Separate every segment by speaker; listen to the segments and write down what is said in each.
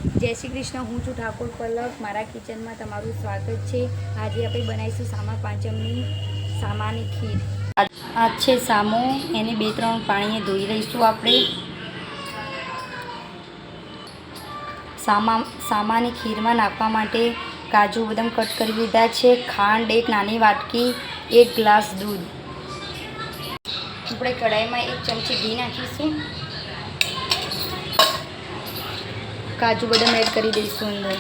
Speaker 1: જય શ્રી કૃષ્ણ, હું છું ઠાકોર પલક. મારા કિચનમાં તમારું સ્વાગત છે. આજે આપણે બનાવીશું સામા પાંચમની સામાની ખીર. આ છે સામો, એને 2-3 પાણીએ ધોઈ લઈશું આપણે. સામાની ખીરમાં નાખવા માટે કાજુ બદામ કટ કરી લીધા છે, ખાંડ 1 નાની વાટકી, 1 ગ્લાસ દૂધ. આપણે કઢાઈમાં 1 ચમચી ઘી નાખીશું. કાજુ બદામ એડ કરી દઈશું અંદર.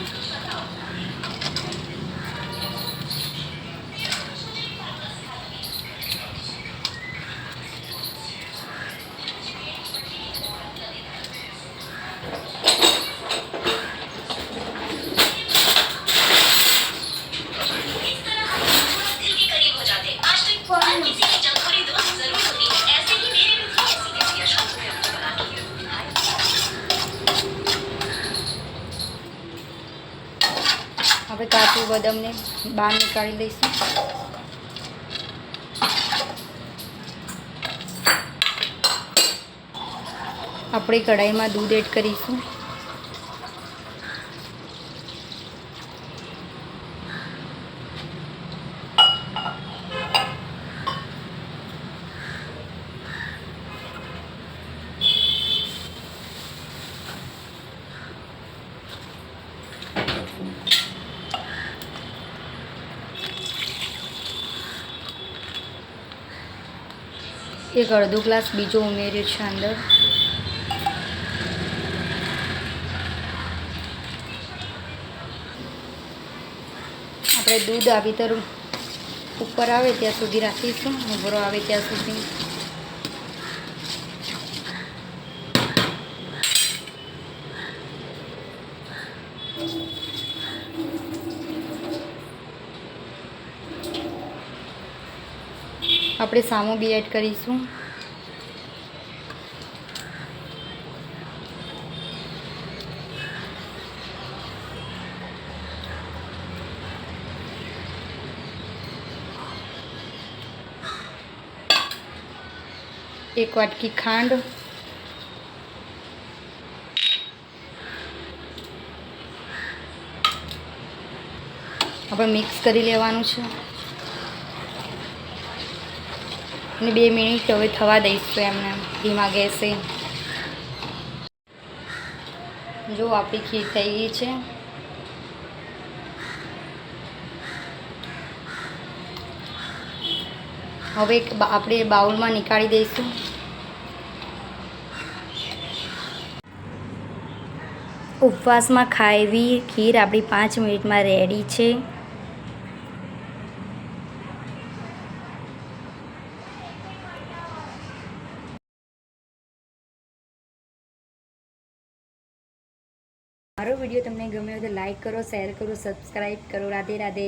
Speaker 1: હવે કાજુ બદામને બહાર નીકાળી લઈશું. આપણે કઢાઈમાં દૂધ એડ કરીશું. એક અડધો ગ્લાસ બીજો ઉમેર્યો છે અંદર. આપણે દૂધ આવી તરફ ઉપર આવે ત્યાં સુધી રાખીશું, ઉભરો આવે ત્યાં સુધી. આપણે સામો બી એડ કરીશું. એક વાટકી ખાંડ, આપણે મિક્સ કરી લેવાનું છે અને 2 મિનિટ હવે થવા દઈશું એમને ધીમા ગેસે. જો આપણી ખીર થઈ ગઈ છે. હવે આપણે બાઉલમાં નીકાળી દઈશું. ઉપવાસમાં ખાવી ખીર આપણી 5 મિનિટમાં રેડી છે. મારો વિડીયો તમને ગમ્યો તો લાઈક કરો, શેર કરો, સબસ્ક્રાઈબ કરો. રાધે રાધે.